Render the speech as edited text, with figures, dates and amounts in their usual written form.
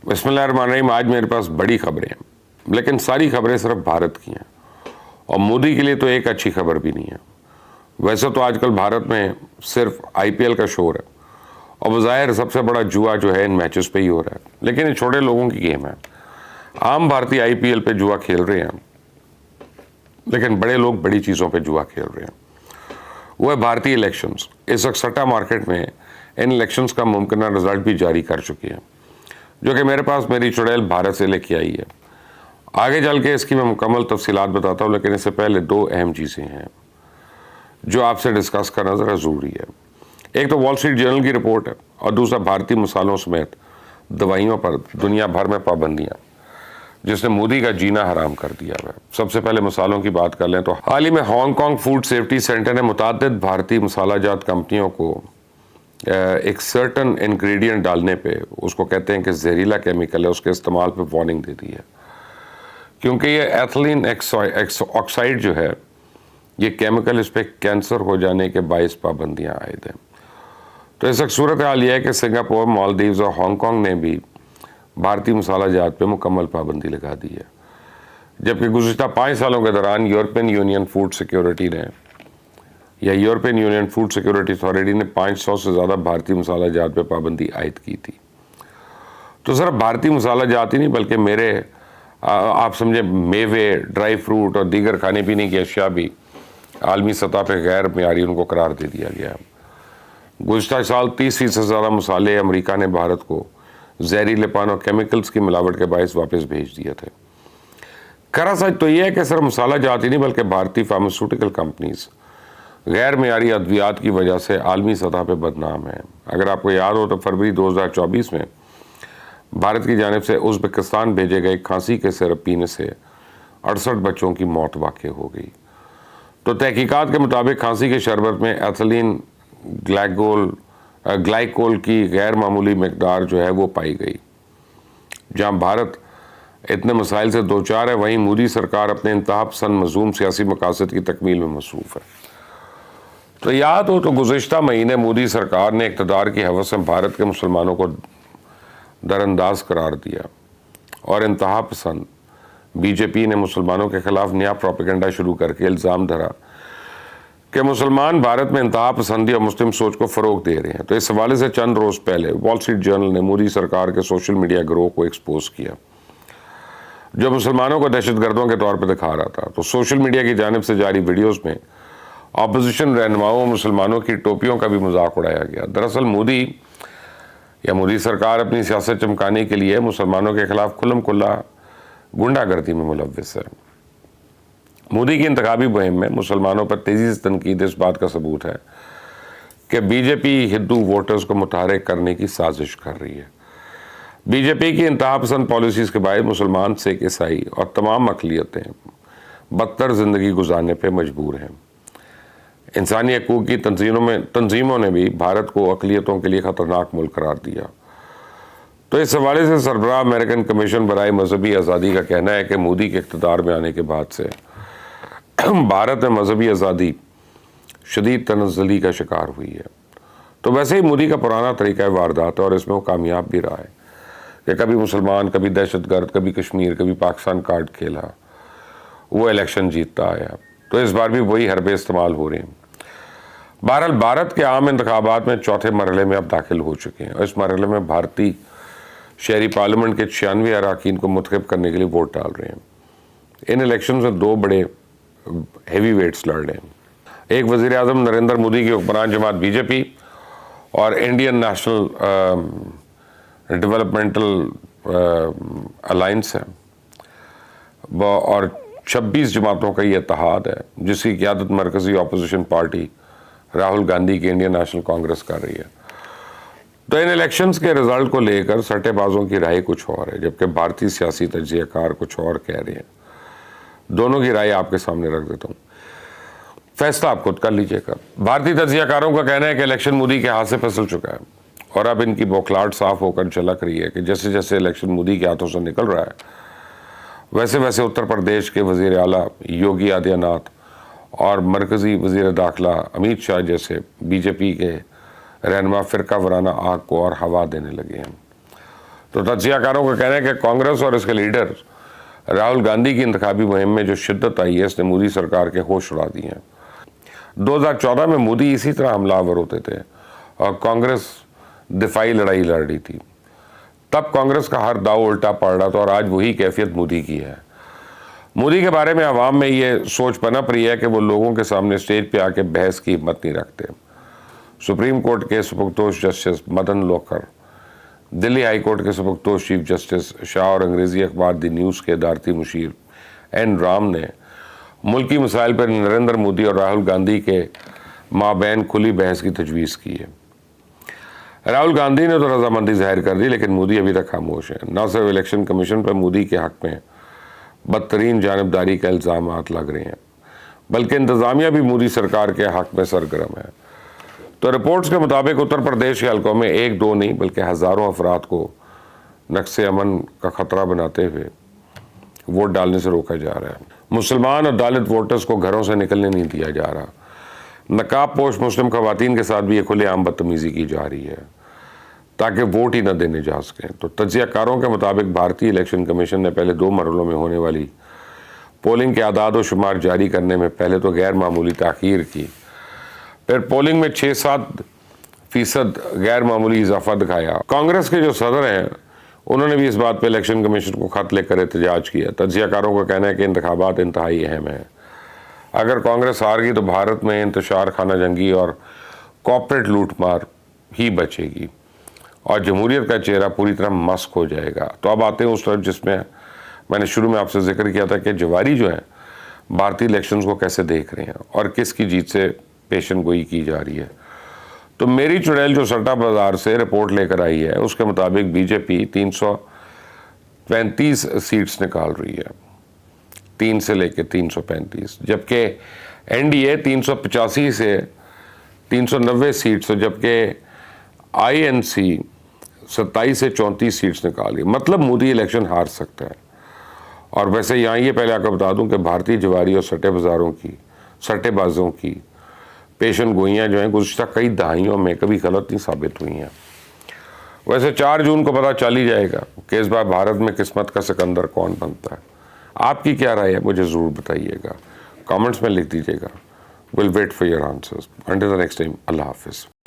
बिस्मिल्लाहिर्रहमानिर्रहीम। आज मेरे पास बड़ी खबरें हैं, लेकिन सारी खबरें सिर्फ भारत की हैं और मोदी के लिए तो एक अच्छी खबर भी नहीं है। वैसे तो आजकल भारत में सिर्फ आईपीएल का शोर है और बज़ाहिर सबसे बड़ा जुआ जो है इन मैचेस पे ही हो रहा है, लेकिन ये छोटे लोगों की गेम है। आम भारतीय आईपीएल पे जुआ खेल रहे हैं, लेकिन बड़े लोग बड़ी चीज़ों पे जुआ खेल रहे हैं। वो है भारतीय इलेक्शंस। इस वक्त सट्टा मार्केट में इन इलेक्शंस का मुमकिन रिजल्ट भी जारी कर चुके हैं, जो कि मेरे पास मेरी चुड़ैल भारत से लेके आई है। आगे चल के इसकी मैं मुकम्मल तफसीलात बताता हूँ, लेकिन इससे पहले दो अहम चीज़ें हैं जो आपसे डिस्कस करना ज़रा ज़रूरी है। एक तो वॉल स्ट्रीट जर्नल की रिपोर्ट है और दूसरा भारतीय मसालों समेत दवाइयों पर दुनिया भर में पाबंदियाँ, जिसने मोदी का जीना हराम कर दिया है। सबसे पहले मसालों की बात कर लें तो हाल ही में हांगकांग फूड सेफ्टी सेंटर ने मुताद्दिद भारतीय मसालाजात कंपनियों को एक सर्टन इंग्रेडिएंट डालने पे, उसको कहते हैं कि जहरीला केमिकल है, उसके इस्तेमाल पे वार्निंग दे दी है, क्योंकि ये एथिलीन ऑक्साइड जो है, ये केमिकल, इस पे कैंसर हो जाने के बायस पाबंदियां आयद हैं। तो इस वक्त सूरत हाल यह है कि सिंगापुर, मालदीव्स और हांगकांग ने भी भारतीय मसालाजात पे मुकम्मल पाबंदी लगा दी है, जबकि गुज़िश्ता 5 सालों के दौरान यूरोपियन यूनियन फूड सिक्योरिटी ने या European union food security authority ने 500 से ज़्यादा भारतीय मसालाजात पे पाबंदी आयद की थी। तो सिर्फ भारतीय मसालाजात ही नहीं, बल्कि मेरे आप समझे मेवे, ड्राई फ्रूट और दीगर खाने पीने की अशिया भी आलमी सतह पर गैर मियारी उनको करार दे दिया गया। गुज़िश्ता साल 30% से ज़्यादा मसाले अमरीका ने भारत को जहरीलेपन और केमिकल्स की मिलावट के बायस वापस भेज दिए थे। खरा सच तो यह है कि सिर्फ मसालाजात ही नहीं, बल्कि भारतीय फार्मास्यूटिकल कंपनीज गैर मियारी अद्वियात की वजह से आलमी सतह पर बदनाम है। अगर आपको याद हो तो फरवरी 2024 में भारत की जानिब से उज़्बेकिस्तान भेजे गए खांसी के सिरप पीने से 68 बच्चों की मौत वाक़ हो गई। तो तहकीकात के मुताबिक खांसी के शरबत में एथिलीन ग्लाइकोल की गैर मामूली मकदार जो है वो पाई गई। जहाँ भारत इतने मसाइल से दो चार है, वहीं मोदी सरकार अपने इंतहापसंद मज़ूम सियासी मकासद की तकमील में मसरूफ़ है। तो याद हो तो गुज़िश्ता महीने मोदी सरकार ने इक़्तिदार की हवस में भारत के मुसलमानों को दरअंदाज करार दिया और इंतहा पसंद बीजेपी ने मुसलमानों के खिलाफ नया प्रोपेगेंडा शुरू करके इल्ज़ाम धरा कि मुसलमान भारत में इंतहा पसंदी और मुस्लिम सोच को फ़रोग दे रहे हैं। तो इस हवाले से चंद रोज़ पहले वॉल स्ट्रीट जर्नल ने मोदी सरकार के सोशल मीडिया गिरोह को एक्सपोज किया, जो मुसलमानों को दहशतगर्दों के तौर पर दिखा रहा था। तो सोशल मीडिया की जानिब से जारी वीडियोज़ में अपोजिशन रहनुमाओं मुसलमानों की टोपियों का भी मजाक उड़ाया गया। दरअसल मोदी सरकार अपनी सियासत चमकाने के लिए मुसलमानों के खिलाफ खुल्लम खुल्ला गुंडागर्दी में मुलव्विस है। मोदी की इंतखाबी मुहिम में मुसलमानों पर तेज़ी से तनकीद इस बात का सबूत है कि बीजेपी हिंदू वोटर्स को मुतहरिक करने की साजिश कर रही है। बीजेपी की इंतहापसंद पॉलिसीज़ के बाद मुसलमान, सिख, ईसाई और तमाम अक़लियतें बदतर ज़िंदगी गुजारने पर मजबूर हैं। इंसानी हकूक़ की तंजीमों ने भी भारत को अक़लियतों के लिए ख़तरनाक मुल्क करार दिया। तो इस हवाले से सरबराह अमेरिकन कमीशन बराए मजहबी आज़ादी का कहना है कि मोदी के इक़्तिदार में आने के बाद से भारत में मजहबी आज़ादी शदीद तनज़्ज़ुली का शिकार हुई है। तो वैसे ही मोदी का पुराना तरीका है वारदात, और इसमें वो कामयाब भी रहा है कि कभी मुसलमान, कभी दहशतगर्द, कभी कश्मीर, कभी पाकिस्तान कार्ड खेला, वो इलेक्शन जीतता आया। तो इस बार भी वही हरबे इस्तेमाल हो रहे हैं। बहरहाल भारत के आम इंतखाबात में चौथे मरहले में अब दाखिल हो चुके हैं और इस मरहले में भारतीय शहरी पार्लियामेंट के 96 अरकान को मुंतखब करने के लिए वोट डाल रहे हैं। इन इलेक्शन में दो बड़े हेवी वेट्स लड़ रहे हैं। एक वज़ीर आज़म नरेंद्र मोदी की हुक्मरान जमात बीजेपी और इंडियन नेशनल डेवलपमेंटल अलायंस है, और 26 जमातों का ये इत्तेहाद है, जिसकी क़यादत मरकज़ी अपोजिशन पार्टी राहुल गांधी की इंडियन नेशनल कांग्रेस कर रही है। तो इन इलेक्शंस के रिजल्ट को लेकर सट्टेबाजों की राय कुछ और है, जबकि भारतीय सियासी तज्ज़ियाकार कुछ और कह रहे हैं। दोनों की राय आपके सामने रख देता हूँ, फैसला आप खुद कर लीजिएगा। भारतीय तज्ज़ियाकारों का कहना है कि इलेक्शन मोदी के हाथ से फिसल चुका है और अब इनकी बौखलाहट साफ होकर झलक रही है कि जैसे जैसे इलेक्शन मोदी के हाथों से निकल रहा है, वैसे वैसे उत्तर प्रदेश के वज़ीर आला योगी आदित्यनाथ और मरकज़ी वज़ीर दाखिला अमित शाह जैसे बीजेपी के रहनुमा फ़िरका वराना आग को और हवा देने लगे हैं। तो तज्जियाकारों का कहना है कि कांग्रेस और इसके लीडर राहुल गांधी की इंतखाबी मुहिम में जो शिद्दत आई है इसने मोदी सरकार के होश उड़ा दिए हैं। 2014 में मोदी इसी तरह हमलावर होते थे और कांग्रेस दिफाई लड़ाई लड़ रही थी। तब कांग्रेस का हर दाव उल्टा पड़ रहा था और आज वही कैफियत मोदी की है। मोदी के बारे में आवाम में ये सोच पनप रही है कि वो लोगों के सामने स्टेज पे आके बहस की हिम्मत नहीं रखते। सुप्रीम कोर्ट के सुपुख्तोश जस्टिस मदन लोकर, दिल्ली हाई कोर्ट के सुपुख्तोश चीफ जस्टिस शाह और अंग्रेजी अखबार दी न्यूज़ के इदारती मुशीर एन राम ने मुल्की मसाइल पर नरेंद्र मोदी और राहुल गांधी के माबैन खुली बहस की तजवीज़ की है। राहुल गांधी ने तो रजामंदी जाहिर कर दी, लेकिन मोदी अभी तक खामोश है। न सिर्फ इलेक्शन कमीशन पर मोदी के हक में बदतरीन जानबदारी का इल्ज़ाम लग रहे हैं, बल्कि इंतज़ामिया भी मोदी सरकार के हक में सरगर्म है। तो रिपोर्ट्स के मुताबिक उत्तर प्रदेश के हलकों में एक दो नहीं बल्कि हज़ारों अफराद को नक्शे अमन का ख़तरा बनाते हुए वोट डालने से रोका जा रहा है। मुसलमान और दलित वोटर्स को घरों से निकलने नहीं दिया जा रहा। नकाब पोश मुस्लिम खवातीन के साथ भी ये खुलेआम बदतमीज़ी की जा रही है ताकि वोट ही न देने जा सकें। तो तज्जियाकारों के मुताबिक भारतीय इलेक्शन कमीशन ने पहले 2 मरहलों में होने वाली पोलिंग के आदाद व शुमार जारी करने में पहले तो गैर मामूली ताख़ीर की, फिर पोलिंग में 6-7% गैर मामूली इजाफा दिखाया। कांग्रेस के जो सदर हैं उन्होंने भी इस बात पर इलेक्शन कमीशन को खत लेकर एहतजाज किया। तज्जियाकारों का कहना है कि इंतखाबात इंतहाई अहम है। अगर कांग्रेस हार गई तो भारत में इंतशार खाना जंगी और कॉर्पोरेट लूटमार ही बचेगी और जमहूरियत का चेहरा पूरी तरह मस्क हो जाएगा। तो अब आते हैं उस तरफ जिसमें मैंने शुरू में आपसे जिक्र किया था कि जवारी जो है भारतीय इलेक्शंस को कैसे देख रहे हैं और किसकी जीत से पेशन गोई की जा रही है। तो मेरी चुड़ैल जो सट्टा बाजार से रिपोर्ट लेकर आई है उसके मुताबिक बीजेपी 335 सीट्स निकाल रही है, 3 से लेकर 335, जबकि एनडीए 385 से 390 सीट्स, जबकि आईएनसी 27 से 34 सीट्स निकाल रही है। मतलब मोदी इलेक्शन हार सकता है। और वैसे यहाँ ये पहले आपको बता दूं कि भारतीय जवारी और सट्टेबाजों की पेशन गोइयाँ जो हैं गुज़श्ता कई दहाइयों में कभी गलत नहीं साबित हुई हैं। वैसे 4 जून को पता चल ही जाएगा कि इस बार भारत में किस्मत का सिकंदर कौन बनता है। आपकी क्या राय है मुझे ज़रूर बताइएगा, कमेंट्स में लिख दीजिएगा। Will wait for your answers. Until the next time, अल्लाह हाफिज़।